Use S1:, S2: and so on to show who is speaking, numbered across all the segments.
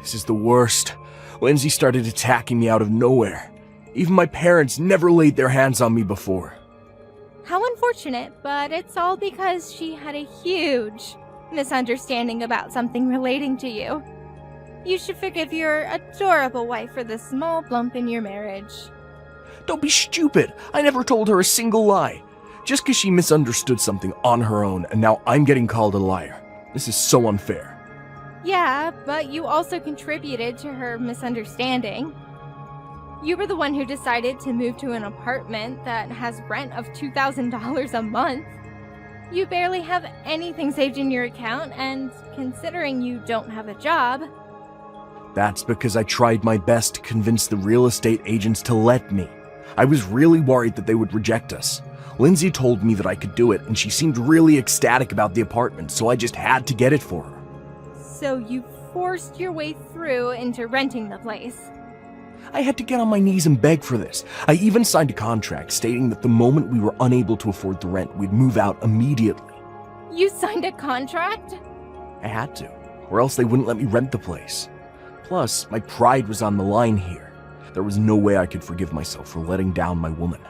S1: This is the worst. Lindsay started attacking me out of nowhere. Even my parents never laid their hands on me before.
S2: How unfortunate, but it's all because she had a huge misunderstanding about something relating to you. You should forgive your adorable wife for the small bump in your marriage.
S1: Don't be stupid. I never told her a single lie. Just because she misunderstood something on her own, and now I'm getting called a liar. This is so unfair.
S2: Yeah, but you also contributed to her misunderstanding. You were the one who decided to move to an apartment that has rent of $2,000 a month. You barely have anything saved in your account, and considering you don't have a job...
S1: That's because I tried my best to convince the real estate agents to let me. I was really worried that they would reject us. Lindsay told me that I could do it, and she seemed really ecstatic about the apartment, so I just had to get it for her.
S2: So you forced your way through into renting the place.
S1: I had to get on my knees and beg for this. I even signed a contract stating that the moment we were unable to afford the rent, we'd move out immediately.
S2: You signed a contract?
S1: I had to, or else they wouldn't let me rent the place. Plus, my pride was on the line here. There was no way I could forgive myself for letting down my woman.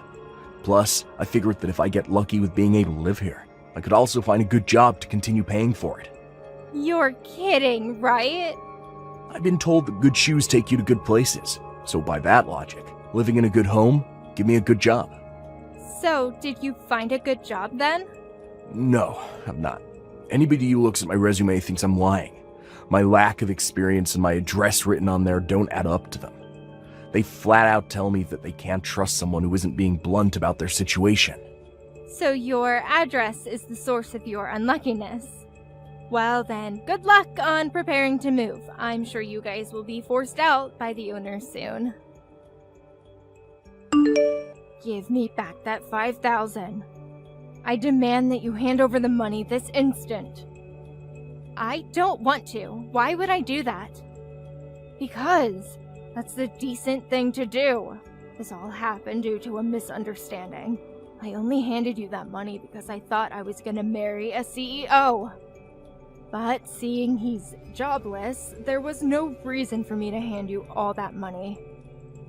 S1: Plus, I figured that if I get lucky with being able to live here, I could also find a good job to continue paying for it.
S2: You're kidding, right?
S1: I've been told that good shoes take you to good places. So by that logic, living in a good home, give me a good job.
S2: So, did you find a good job then?
S1: No, I'm not. Anybody who looks at my resume thinks I'm lying. My lack of experience and my address written on there don't add up to them. They flat out tell me that they can't trust someone who isn't being blunt about their situation.
S2: So your address is the source of your unluckiness. Well then, good luck on preparing to move. I'm sure you guys will be forced out by the owners soon. Give me back that $5,000. I demand that you hand over the money this instant. I don't want to. Why would I do that? Because that's the decent thing to do. This all happened due to a misunderstanding. I only handed you that money because I thought I was gonna marry a CEO. But seeing he's jobless, there was no reason for me to hand you all that money.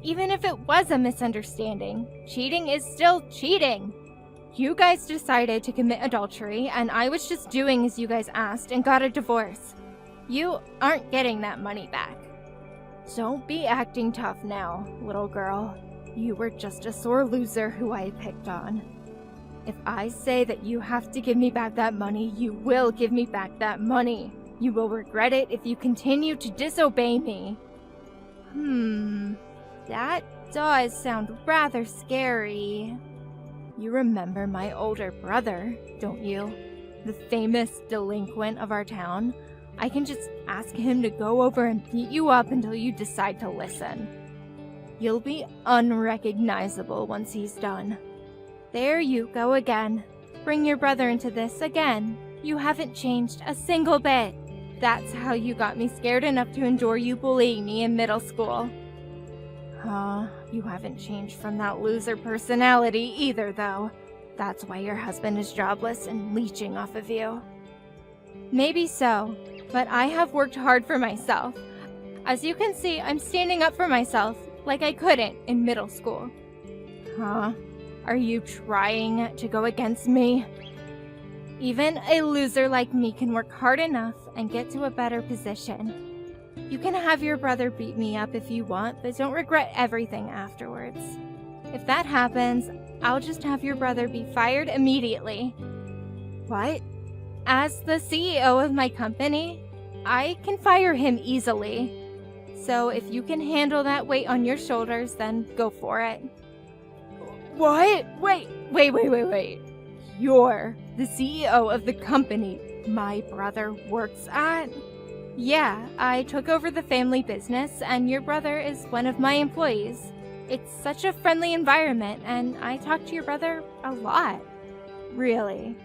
S2: Even if it was a misunderstanding, cheating is still cheating. You guys decided to commit adultery, and I was just doing as you guys asked and got a divorce. You aren't getting that money back. Don't be acting tough now, little girl. You were just a sore loser who I picked on. If I say that you have to give me back that money, you will give me back that money. You will regret it if you continue to disobey me. That does sound rather scary. You remember my older brother, don't you? The famous delinquent of our town? I can just ask him to go over and beat you up until you decide to listen. You'll be unrecognizable once he's done. There you go again. Bring your brother into this again. You haven't changed a single bit. That's how you got me scared enough to endure you bullying me in middle school. You haven't changed from that loser personality either, though. That's why your husband is jobless and leeching off of you. Maybe so, but I have worked hard for myself. As you can see, I'm standing up for myself like I couldn't in middle school. Are you trying to go against me? Even a loser like me can work hard enough and get to a better position. You can have your brother beat me up if you want, but don't regret everything afterwards. If that happens, I'll just have your brother be fired immediately. What? As the CEO of my company, I can fire him easily. So if you can handle that weight on your shoulders, then go for it. What? Wait. You're the CEO of the company my brother works at? Yeah, I took over the family business, and your brother is one of my employees. It's such a friendly environment, and I talk to your brother a lot. Really.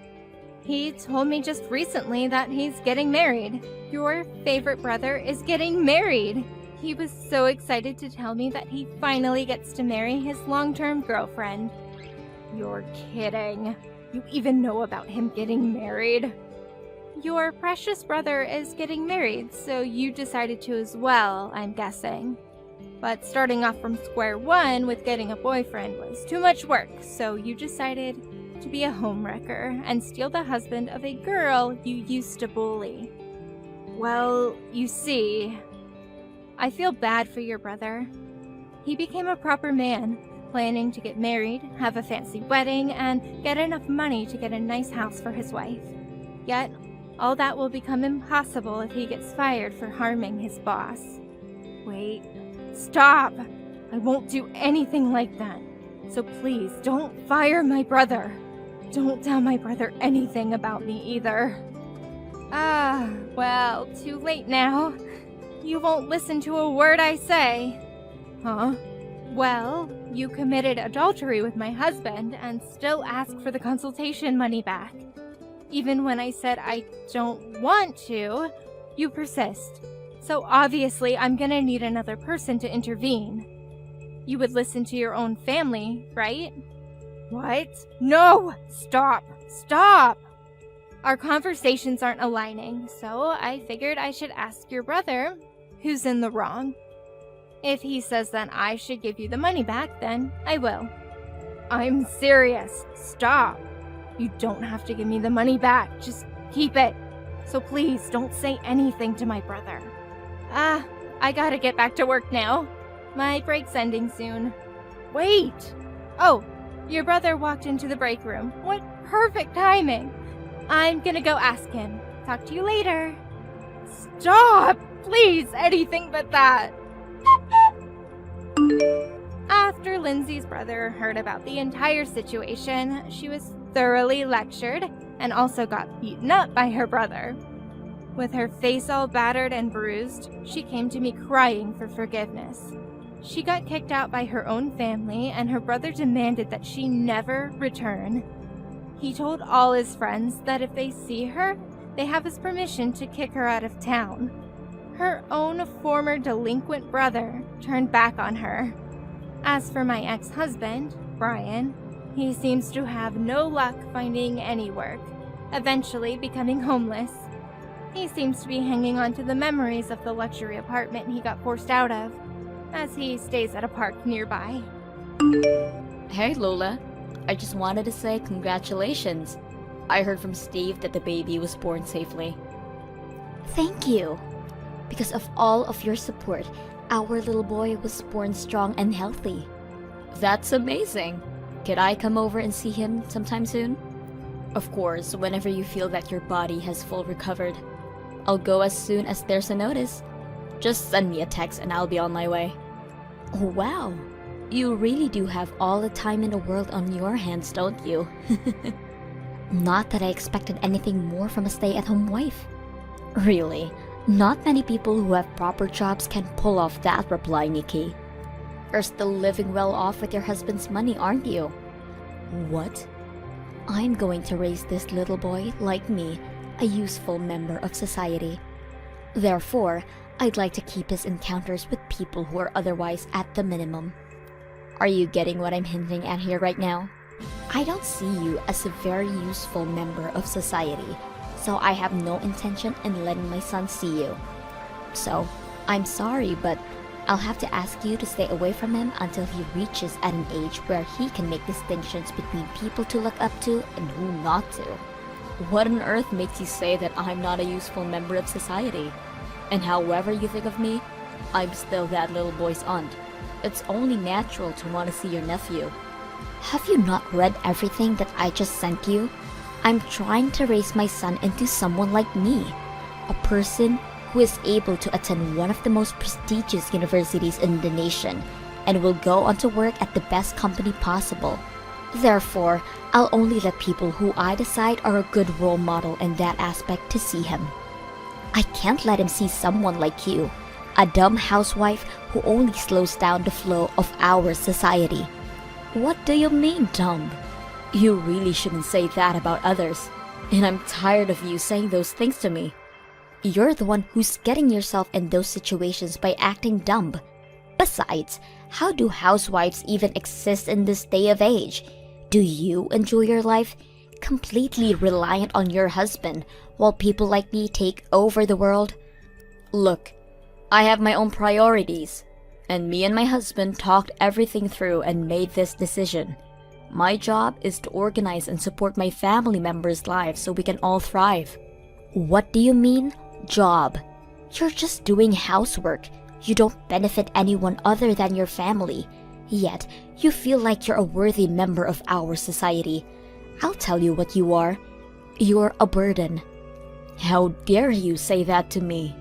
S2: He told me just recently that he's getting married. Your favorite brother is getting married. He was so excited to tell me that he finally gets to marry his long-term girlfriend. You're kidding. You even know about him getting married? your precious brother is getting married, so you decided to as well, I'm guessing. But starting off from square one with getting a boyfriend was too much work, so you decided to be a homewrecker and steal the husband of a girl you used to bully. Well, you see, I feel bad for your brother. He became a proper man, planning to get married, have a fancy wedding, and get enough money to get a nice house for his wife. Yet, all that will become impossible if he gets fired for harming his boss. Wait, stop! I won't do anything like that. So please, don't fire my brother. Don't tell my brother anything about me either. Well, too late now. You won't listen to a word I say. Huh? Well, you committed adultery with my husband and still ask for the consultation money back. Even when I said I don't want to, you persist. So obviously I'm gonna need another person to intervene. You would listen to your own family, right? What? No! Stop! Stop! Our conversations aren't aligning, so I figured I should ask your brother, who's in the wrong. If he says that I should give you the money back, then I will. I'm serious. Stop. You don't have to give me the money back. Just keep it. So please, don't say anything to my brother. I gotta get back to work now. My break's ending soon. Wait! Oh, your brother walked into the break room. What perfect timing! I'm gonna go ask him. Talk to you later. Stop! Please, anything but that. After Lindsay's brother heard about the entire situation, she was thoroughly lectured and also got beaten up by her brother. With her face all battered and bruised, she came to me crying for forgiveness. She got kicked out by her own family, and her brother demanded that she never return. He told all his friends that if they see her, they have his permission to kick her out of town. Her own former delinquent brother turned back on her. As for my ex-husband, Brian, he seems to have no luck finding any work, eventually becoming homeless. He seems to be hanging on to the memories of the luxury apartment he got forced out of, as he stays at a park nearby.
S3: Hey Lola, I just wanted to say congratulations. I heard from Steve that the baby was born safely.
S4: Thank you. Because of all of your support, our little boy was born strong and healthy.
S3: That's amazing. Could I come over and see him sometime soon? Of course, whenever you feel that your body has full recovered. I'll go as soon as there's a notice. Just send me a text and I'll be on my way.
S4: Oh wow, you really do have all the time in the world on your hands, don't you? Not that I expected anything more from a stay-at-home wife. Really, not many people who have proper jobs can pull off that reply, Nikki. You're still living well off with your husband's money, aren't you? What? I'm going to raise this little boy, like me, a useful member of society. Therefore, I'd like to keep his encounters with people who are otherwise at the minimum. Are you getting what I'm hinting at here right now? I don't see you as a very useful member of society, so I have no intention in letting my son see you. So, I'm sorry, but I'll have to ask you to stay away from him until he reaches at an age where he can make distinctions between people to look up to and who not to.
S3: What on earth makes you say that I'm not a useful member of society? And however you think of me, I'm still that little boy's aunt. It's only natural to want to see your nephew.
S4: Have you not read everything that I just sent you? I'm trying to raise my son into someone like me, a person who is able to attend one of the most prestigious universities in the nation and will go on to work at the best company possible. Therefore, I'll only let people who I decide are a good role model in that aspect to see him. I can't let him see someone like you, a dumb housewife who only slows down the flow of our society.
S3: What do you mean, dumb? You really shouldn't say that about others. And I'm tired of you saying those things to me.
S4: You're the one who's getting yourself in those situations by acting dumb. Besides, how do housewives even exist in this day of age? Do you enjoy your life? Completely reliant on your husband, while people like me take over the world?
S3: Look, I have my own priorities, and me and my husband talked everything through and made this decision. My job is to organize and support my family members' lives so we can all thrive.
S4: What do you mean, job? You're just doing housework. You don't benefit anyone other than your family. Yet, you feel like you're a worthy member of our society. I'll tell you what you are. You're a burden.
S3: How dare you say that to me?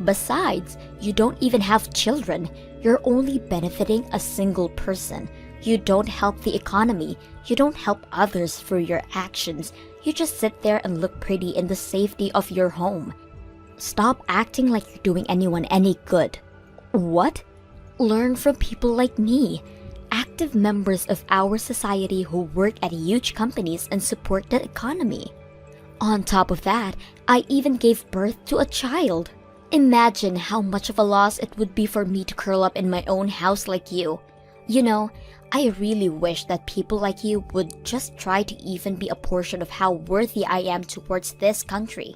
S4: Besides, you don't even have children. You're only benefiting a single person. You don't help the economy. You don't help others through your actions. You just sit there and look pretty in the safety of your home. Stop acting like you're doing anyone any good.
S3: What?
S4: Learn from people like me, active members of our society who work at huge companies and support the economy. On top of that, I even gave birth to a child. Imagine how much of a loss it would be for me to curl up in my own house like you. You know, I really wish that people like you would just try to even be a portion of how worthy I am towards this country.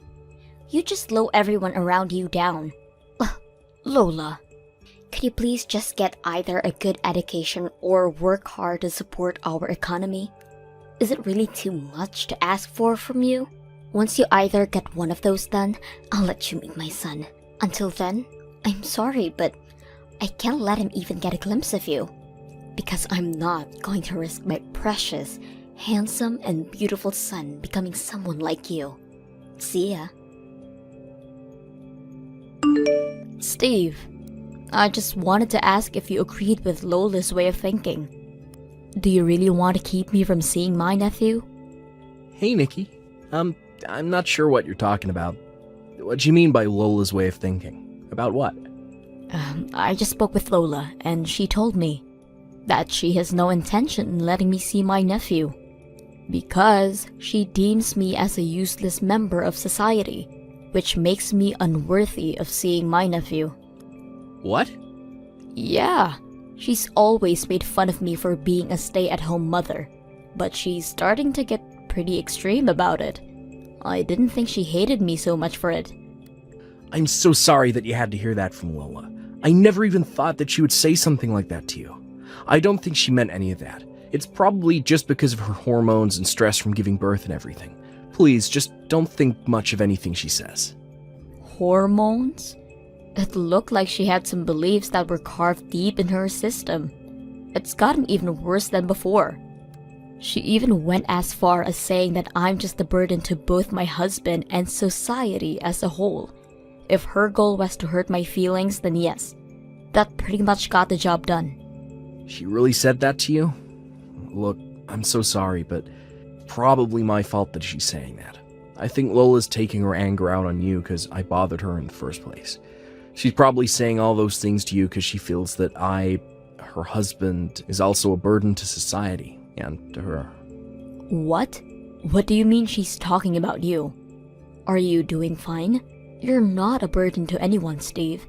S4: You just slow everyone around you down.
S3: Lola.
S4: Could you please just get either a good education or work hard to support our economy? Is it really too much to ask for from you? Once you either get one of those done, I'll let you meet my son. Until then, I'm sorry, but I can't let him even get a glimpse of you. Because I'm not going to risk my precious, handsome, and beautiful son becoming someone like you. See ya.
S3: Steve, I just wanted to ask if you agreed with Lola's way of thinking. Do you really want to keep me from seeing my nephew?
S1: Hey, Nikki. I'm not sure what you're talking about. What do you mean by Lola's way of thinking? About what?
S3: I just spoke with Lola, and she told me that she has no intention in letting me see my nephew, because she deems me as a useless member of society, which makes me unworthy of seeing my nephew.
S1: What?
S3: Yeah, she's always made fun of me for being a stay-at-home mother, but she's starting to get pretty extreme about it. I didn't think she hated me so much for it.
S1: I'm so sorry that you had to hear that from Lola. I never even thought that she would say something like that to you. I don't think she meant any of that. It's probably just because of her hormones and stress from giving birth and everything. Please, just don't think much of anything she says.
S3: Hormones? It looked like she had some beliefs that were carved deep in her system. It's gotten even worse than before. She even went as far as saying that I'm just a burden to both my husband and society as a whole. If her goal was to hurt my feelings, then yes, that pretty much got the job done.
S1: She really said that to you? Look, I'm so sorry, but probably my fault that she's saying that. I think Lola's taking her anger out on you because I bothered her in the first place. She's probably saying all those things to you because she feels that her husband, is also a burden to society and to her.
S3: What? What do you mean she's talking about you? Are you doing fine? You're not a burden to anyone, Steve.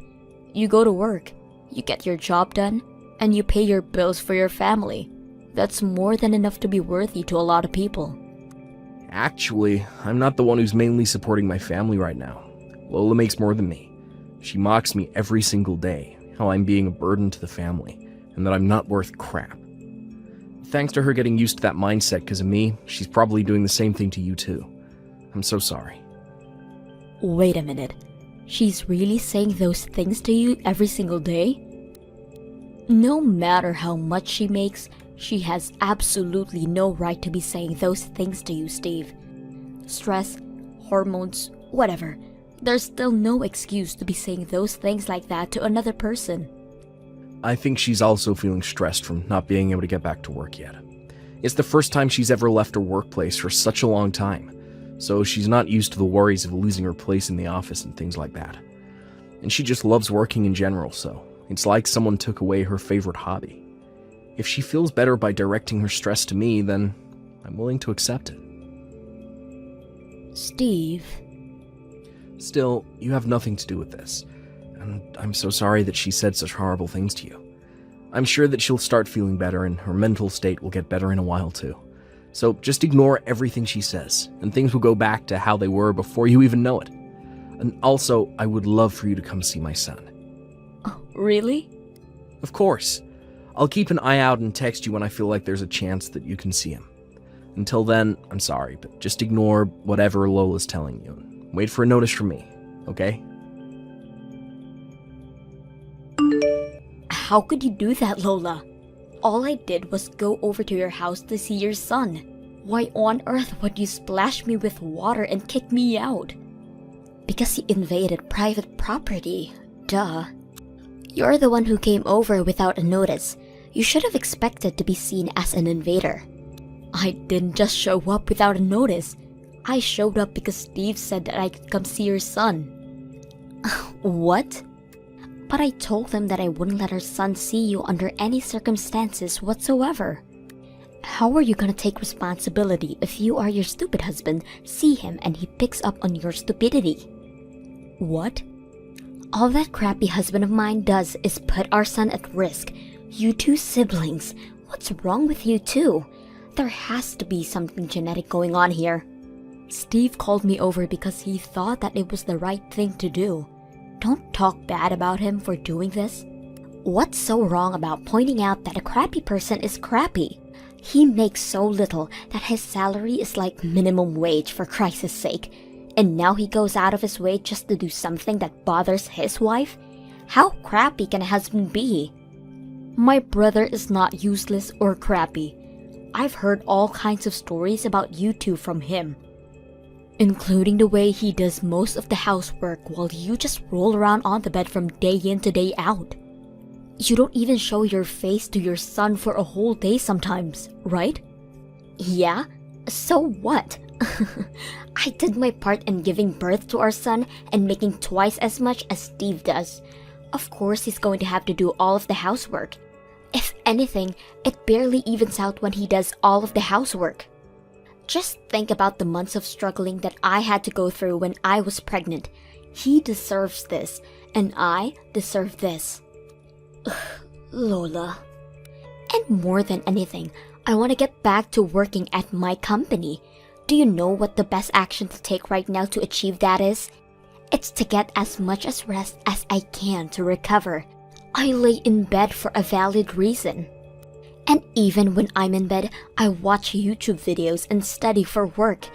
S3: You go to work, you get your job done, and you pay your bills for your family. That's more than enough to be worthy to a lot of people.
S1: Actually, I'm not the one who's mainly supporting my family right now. Lola makes more than me. She mocks me every single day, how I'm being a burden to the family, and that I'm not worth crap. Thanks to her getting used to that mindset because of me, she's probably doing the same thing to you too. I'm so sorry.
S3: Wait a minute. She's really saying those things to you every single day? No matter how much she makes, she has absolutely no right to be saying those things to you, Steve. Stress, hormones, whatever. There's still no excuse to be saying those things like that to another person.
S1: I think she's also feeling stressed from not being able to get back to work yet. It's the first time she's ever left her workplace for such a long time, so she's not used to the worries of losing her place in the office and things like that. And she just loves working in general, so it's like someone took away her favorite hobby. If she feels better by directing her stress to me, then I'm willing to accept it.
S3: Steve.
S1: Still, you have nothing to do with this, and I'm so sorry that she said such horrible things to you. I'm sure that she'll start feeling better and her mental state will get better in a while too. So just ignore everything she says, and things will go back to how they were before you even know it. And also, I would love for you to come see my son.
S3: Oh, really?
S1: Of course. I'll keep an eye out and text you when I feel like there's a chance that you can see him. Until then, I'm sorry, but just ignore whatever Lola's telling you. Wait for a notice from me, okay?
S3: How could you do that, Lola? All I did was go over to your house to see your son. Why on earth would you splash me with water and kick me out?
S4: Because you invaded private property. Duh. You're the one who came over without a notice. You should have expected to be seen as an invader.
S3: I didn't just show up without a notice. I showed up because Steve said that I could come see your son.
S4: What? But I told him that I wouldn't let our son see you under any circumstances whatsoever. How are you gonna take responsibility if you or your stupid husband see him and he picks up on your stupidity?
S3: What?
S4: All that crappy husband of mine does is put our son at risk. You two siblings, what's wrong with you two? There has to be something genetic going on here.
S3: Steve called me over because he thought that it was the right thing to do. Don't talk bad about him for doing this.
S4: What's so wrong about pointing out that a crappy person is crappy? He makes so little that his salary is like minimum wage, for Christ's sake. And now he goes out of his way just to do something that bothers his wife? How crappy can a husband be?
S3: My brother is not useless or crappy. I've heard all kinds of stories about you two from him, including the way he does most of the housework while you just roll around on the bed from day in to day out. You don't even show your face to your son for a whole day sometimes, right?
S4: Yeah? So what? I did my part in giving birth to our son and making twice as much as Steve does. Of course he's going to have to do all of the housework. If anything, it barely evens out when he does all of the housework. Just think about the months of struggling that I had to go through when I was pregnant. He deserves this, and I deserve this.
S3: Lola.
S4: And more than anything, I want to get back to working at my company. Do you know what the best action to take right now to achieve that is? It's to get as much as rest as I can to recover. I lay in bed for a valid reason. And even when I'm in bed, I watch YouTube videos and study for work.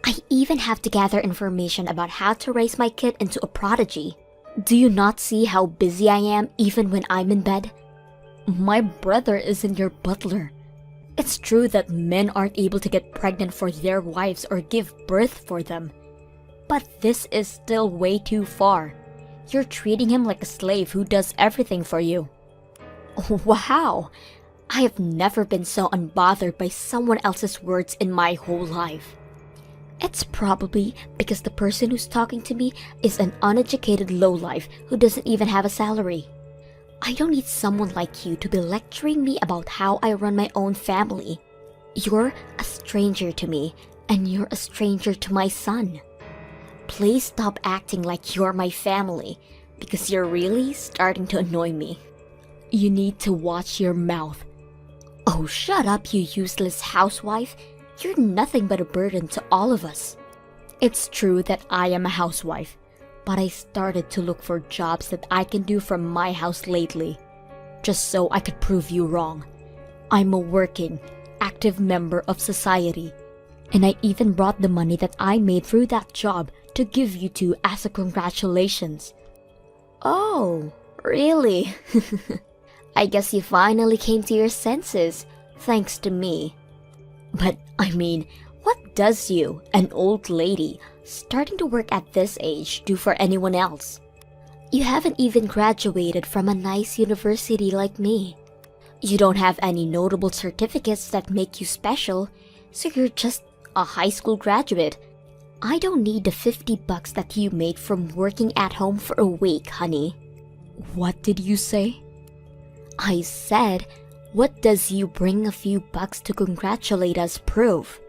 S4: I even have to gather information about how to raise my kid into a prodigy. Do you not see how busy I am even when I'm in bed?
S3: My brother isn't your butler. It's true that men aren't able to get pregnant for their wives or give birth for them. But this is still way too far. You're treating him like a slave who does everything for you.
S4: Wow! I have never been so unbothered by someone else's words in my whole life. It's probably because the person who's talking to me is an uneducated lowlife who doesn't even have a salary. I don't need someone like you to be lecturing me about how I run my own family. You're a stranger to me, and you're a stranger to my son. Please stop acting like you're my family, because you're really starting to annoy me.
S3: You need to watch your mouth.
S4: Oh, shut up, you useless housewife. You're nothing but a burden to all of us.
S3: It's true that I am a housewife, but I started to look for jobs that I can do from my house lately, just so I could prove you wrong. I'm a working, active member of society, and I even brought the money that I made through that job to give you two as a congratulations.
S4: Oh, really? I guess you finally came to your senses, thanks to me. But, I mean, what does you, an old lady, starting to work at this age, do for anyone else? You haven't even graduated from a nice university like me. You don't have any notable certificates that make you special, so you're just a high school graduate. I don't need the $50 that you made from working at home for a week, honey.
S3: What did you say?
S4: I said, what does you bring a few bucks to congratulate us prove?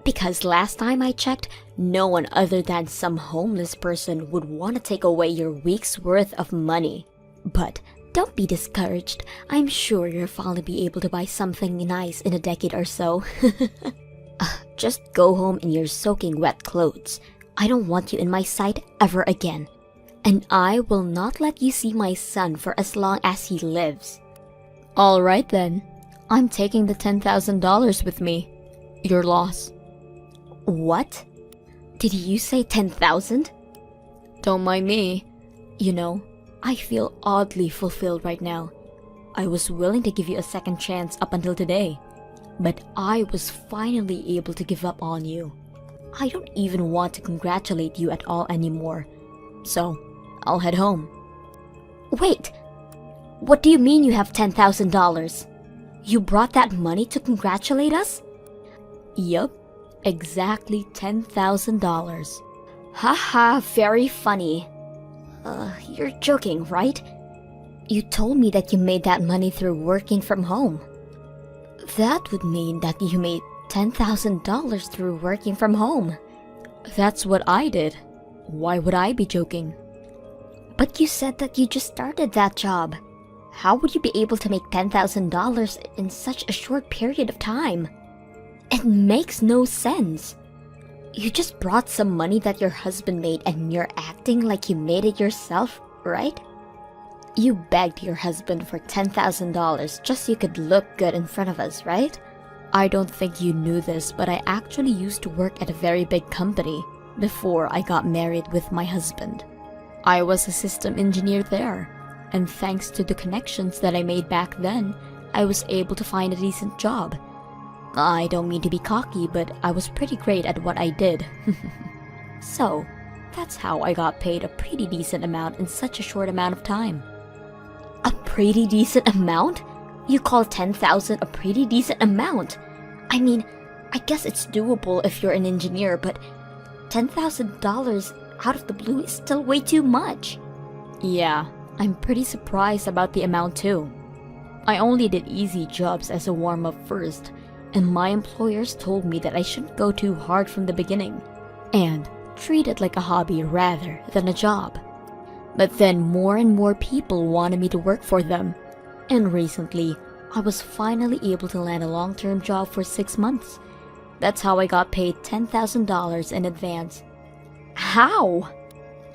S4: Because last time I checked, no one other than some homeless person would want to take away your week's worth of money. But don't be discouraged. I'm sure you'll finally be able to buy something nice in a decade or so. just go home in your soaking wet clothes. I don't want you in my sight ever again. And I will not let you see my son for as long as he lives.
S3: Alright then. I'm taking the $10,000 with me. Your loss.
S4: What? Did you say 10,000?
S3: Don't mind me. You know, I feel oddly fulfilled right now. I was willing to give you a second chance up until today, but I was finally able to give up on you. I don't even want to congratulate you at all anymore, so I'll head home.
S4: Wait! What do you mean you have $10,000? You brought that money to congratulate us?
S3: Yup, exactly $10,000.
S4: Haha, very funny. You're joking, right? You told me that you made that money through working from home.
S3: That would mean that you made $10,000 through working from home. That's what I did. Why would I be joking?
S4: But you said that you just started that job. How would you be able to make $10,000 in such a short period of time? It makes no sense. You just brought some money that your husband made and you're acting like you made it yourself, right? You begged your husband for $10,000 just so you could look good in front of us, right?
S3: I don't think you knew this, but I actually used to work at a very big company before I got married with my husband. I was a system engineer there, and thanks to the connections that I made back then, I was able to find a decent job. I don't mean to be cocky, but I was pretty great at what I did. So, that's how I got paid a pretty decent amount in such a short amount of time.
S4: A pretty decent amount? You call 10,000 a pretty decent amount? I mean, I guess it's doable if you're an engineer, but $10,000 out of the blue is still way too much.
S3: Yeah, I'm pretty surprised about the amount too. I only did easy jobs as a warm-up first, and my employers told me that I shouldn't go too hard from the beginning, and treat it like a hobby rather than a job. But then more and more people wanted me to work for them, and recently, I was finally able to land a long-term job for 6 months. That's how I got paid $10,000 in advance.
S4: How?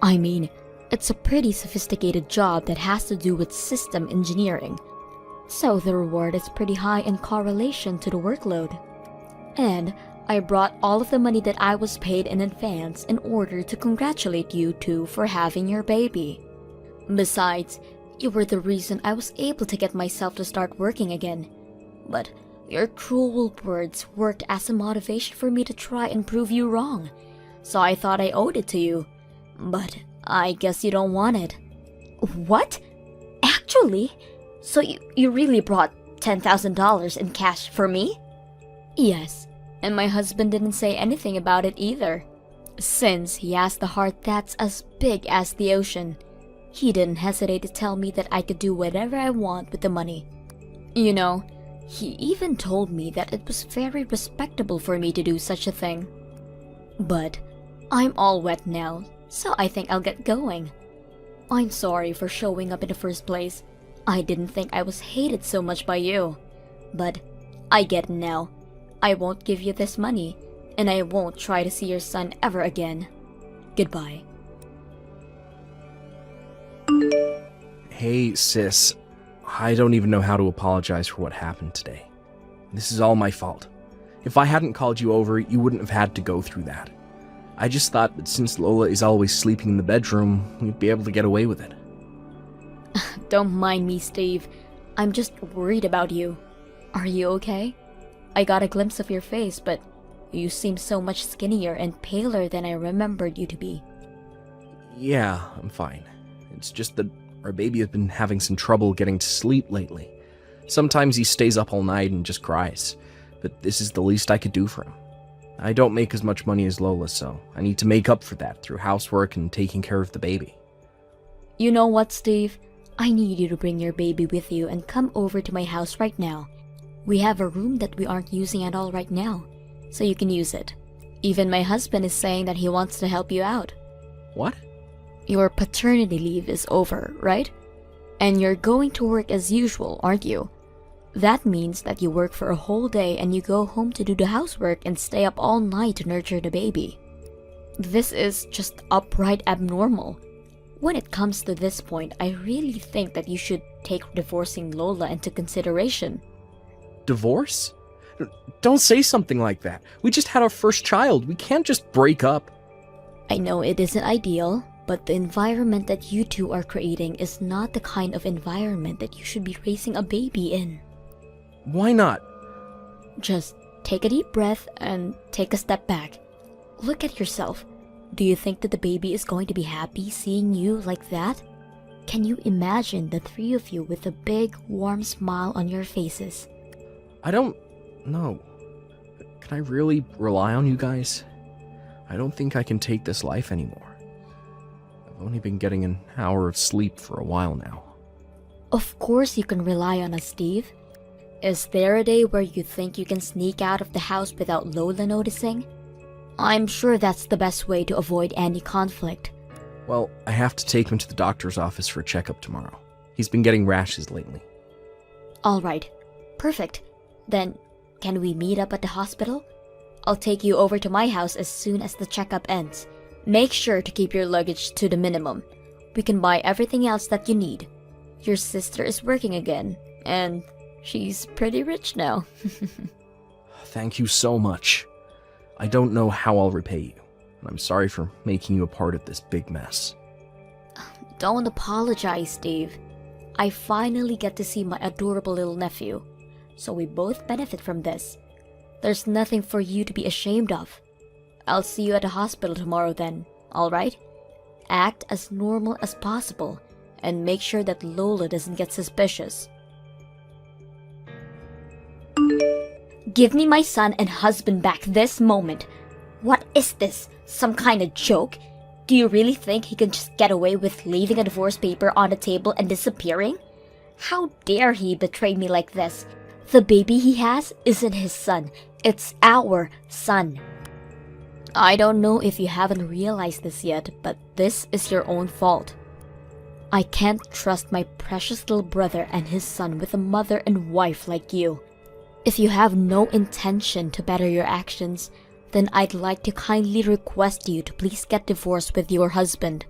S3: I mean, it's a pretty sophisticated job that has to do with system engineering, so the reward is pretty high in correlation to the workload. And I brought all of the money that I was paid in advance in order to congratulate you two for having your baby. Besides, you were the reason I was able to get myself to start working again. But your cruel words worked as a motivation for me to try and prove you wrong, so I thought I owed it to you. But I guess you don't want it.
S4: What? Actually? So you really brought $10,000 in cash for me?
S3: Yes, and my husband didn't say anything about it either. Since he has the heart that's as big as the ocean, he didn't hesitate to tell me that I could do whatever I want with the money. You know, he even told me that it was very respectable for me to do such a thing. But I'm all wet now, so I think I'll get going. I'm sorry for showing up in the first place. I didn't think I was hated so much by you. But I get it now. I won't give you this money, and I won't try to see your son ever again. Goodbye.
S1: Hey, sis. I don't even know how to apologize for what happened today. This is all my fault. If I hadn't called you over, you wouldn't have had to go through that. I just thought that since Lola is always sleeping in the bedroom, we'd be able to get away with it.
S3: Don't mind me, Steve. I'm just worried about you. Are you okay? I got a glimpse of your face, but you seem so much skinnier and paler than I remembered you to be.
S1: Yeah, I'm fine. It's just that our baby has been having some trouble getting to sleep lately. Sometimes he stays up all night and just cries, but this is the least I could do for him. I don't make as much money as Lola, so I need to make up for that through housework and taking care of the baby.
S3: You know what, Steve? I need you to bring your baby with you and come over to my house right now. We have a room that we aren't using at all right now, so you can use it. Even my husband is saying that he wants to help you out.
S1: What?
S3: Your paternity leave is over, right? And you're going to work as usual, aren't you? That means that you work for a whole day and you go home to do the housework and stay up all night to nurture the baby. This is just upright abnormal. When it comes to this point, I really think that you should take divorcing Lola into consideration.
S1: Divorce? Don't say something like that. We just had our first child. We can't just break up.
S3: I know it isn't ideal, but the environment that you two are creating is not the kind of environment that you should be raising a baby in.
S1: Why not?
S3: Just take a deep breath and take a step back. Look at yourself. Do you think that the baby is going to be happy seeing you like that? Can you imagine the three of you with a big, warm smile on your faces?
S1: I don't know. Can I really rely on you guys? I don't think I can take this life anymore. I've only been getting an hour of sleep for a while now.
S3: Of course you can rely on us, Steve. Is there a day where you think you can sneak out of the house without Lola noticing? I'm sure that's the best way to avoid any conflict.
S1: Well, I have to take him to the doctor's office for a checkup tomorrow. He's been getting rashes lately.
S3: Alright, perfect. Then, can we meet up at the hospital? I'll take you over to my house as soon as the checkup ends. Make sure to keep your luggage to the minimum. We can buy everything else that you need. Your sister is working again, and she's pretty rich now.
S1: Thank you so much. I don't know how I'll repay you, and I'm sorry for making you a part of this big mess.
S3: Don't apologize, Steve. I finally get to see my adorable little nephew, so we both benefit from this. There's nothing for you to be ashamed of. I'll see you at the hospital tomorrow then, alright? Act as normal as possible, and make sure that Lola doesn't get suspicious. Give me my son and husband back this moment. What is this? Some kind of joke? Do you really think he can just get away with leaving a divorce paper on the table and disappearing? How dare he betray me like this? The baby he has isn't his son. It's our son. I don't know if you haven't realized this yet, but this is your own fault. I can't trust my precious little brother and his son with a mother and wife like you. If you have no intention to better your actions, then I'd like to kindly request you to please get divorced with your husband.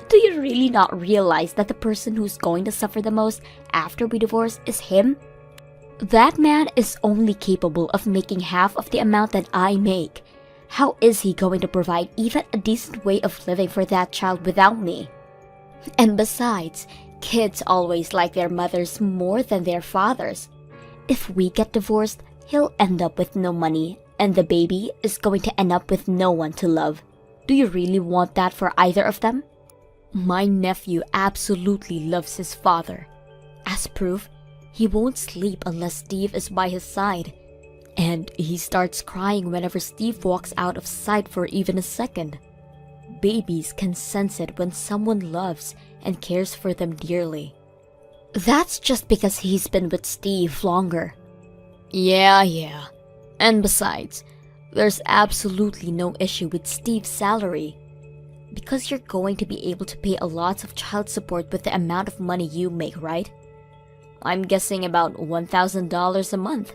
S3: Do you really not realize that the person who's going to suffer the most after we divorce is him? That man is only capable of making half of the amount that I make. How is he going to provide even a decent way of living for that child without me? And besides, kids always like their mothers more than their fathers. If we get divorced, he'll end up with no money, and the baby is going to end up with no one to love. Do you really want that for either of them? My nephew absolutely loves his father. As proof, he won't sleep unless Steve is by his side. And he starts crying whenever Steve walks out of sight for even a second. Babies can sense it when someone loves and cares for them dearly. That's just because he's been with Steve longer. Yeah. And besides, there's absolutely no issue with Steve's salary. Because you're going to be able to pay a lot of child support with the amount of money you make, right? I'm guessing about $1,000 a month.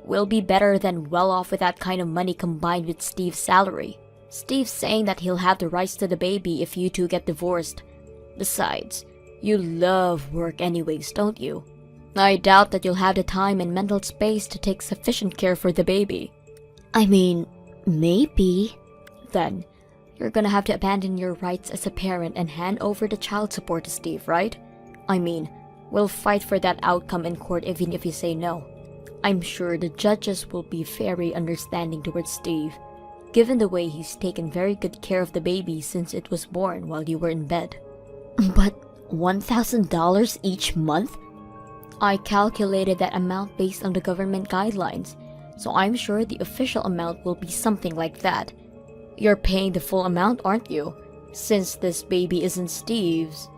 S3: Will be better than well off with that kind of money combined with Steve's salary. Steve's saying that he'll have the rights to the baby if you two get divorced. Besides, you love work anyways, don't you? I doubt that you'll have the time and mental space to take sufficient care for the baby. I mean, maybe. Then, you're gonna have to abandon your rights as a parent and hand over the child support to Steve, right? I mean, we'll fight for that outcome in court even if you say no. I'm sure the judges will be very understanding towards Steve, given the way he's taken very good care of the baby since it was born while you were in bed. But $1,000 each month? I calculated that amount based on the government guidelines, so I'm sure the official amount will be something like that. You're paying the full amount, aren't you? Since this baby isn't Steve's,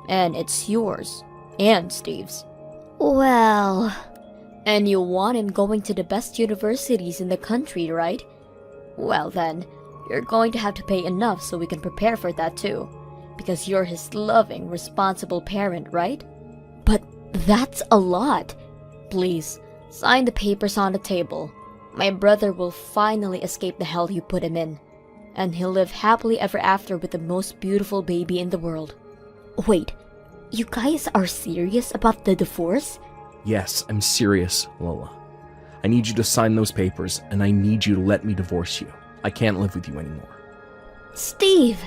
S3: and it's yours, and Steve's. Well... And you want him going to the best universities in the country, right? Well then, you're going to have to pay enough so we can prepare for that too. Because you're his loving, responsible parent, right? But That's a lot. Please, sign the papers on the table. My brother will finally escape the hell you put him in. And he'll live happily ever after with the most beautiful baby in the world.
S4: Wait, you guys are serious about the divorce?
S1: Yes, I'm serious, Lola. I need you to sign those papers, and I need you to let me divorce you. I can't live with you anymore.
S4: Steve!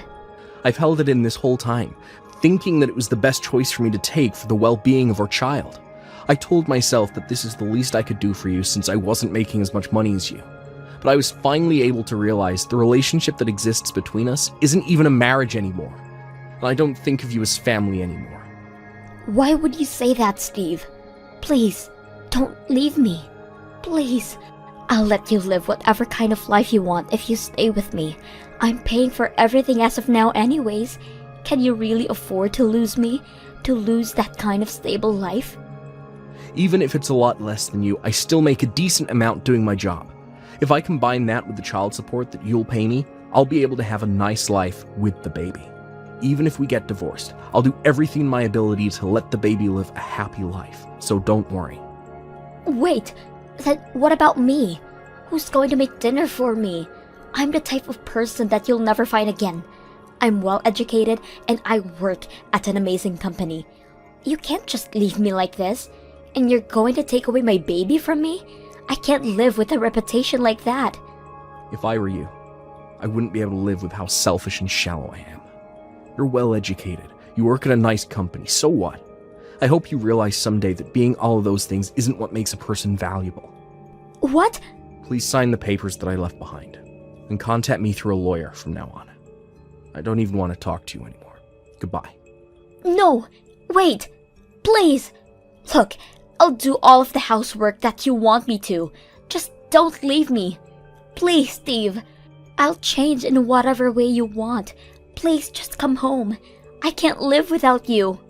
S1: I've held it in this whole time, thinking that it was the best choice for me to take for the well-being of our child. I told myself that this is the least I could do for you since I wasn't making as much money as you. But I was finally able to realize the relationship that exists between us isn't even a marriage anymore. And I don't think of you as family anymore.
S4: Why would you say that, Steve? Please, don't leave me. Please. I'll let you live whatever kind of life you want if you stay with me. I'm paying for everything as of now anyways. Can you really afford to lose me? To lose that kind of stable life?
S1: Even if it's a lot less than you, I still make a decent amount doing my job. If I combine that with the child support that you'll pay me, I'll be able to have a nice life with the baby. Even if we get divorced, I'll do everything in my ability to let the baby live a happy life, so don't worry.
S4: Wait, then what about me? Who's going to make dinner for me? I'm the type of person that you'll never find again. I'm well educated and I work at an amazing company. You can't just leave me like this. And you're going to take away my baby from me? I can't live with a reputation like that.
S1: If I were you, I wouldn't be able to live with how selfish and shallow I am. You're well educated. You work at a nice company. So what? I hope you realize someday that being all of those things isn't what makes a person valuable.
S4: What?
S1: Please sign the papers that I left behind, and contact me through a lawyer from now on. I don't even want to talk to you anymore. Goodbye.
S4: No! Wait! Please! Look, I'll do all of the housework that you want me to. Just don't leave me. Please, Steve. I'll change in whatever way you want. Please just come home. I can't live without you.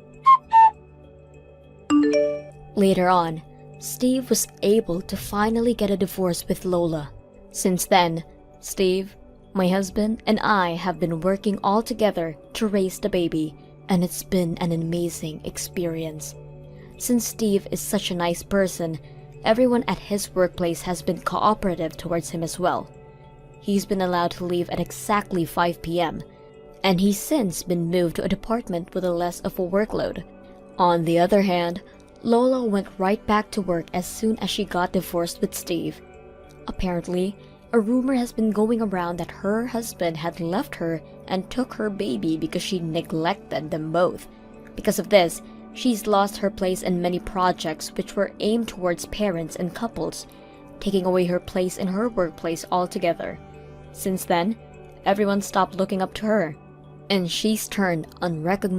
S3: Later on, Steve was able to finally get a divorce with Lola. Since then, Steve, my husband, and I have been working all together to raise the baby, and it's been an amazing experience. Since Steve is such a nice person, everyone at his workplace has been cooperative towards him as well. He's been allowed to leave at exactly 5 p.m., and he's since been moved to a department with a less of a workload. On the other hand, Lola went right back to work as soon as she got divorced with Steve. Apparently, a rumor has been going around that her husband had left her and took her baby because she neglected them both. Because of this, she's lost her place in many projects which were aimed towards parents and couples, taking away her place in her workplace altogether. Since then, everyone stopped looking up to her, and she's turned unrecognizable.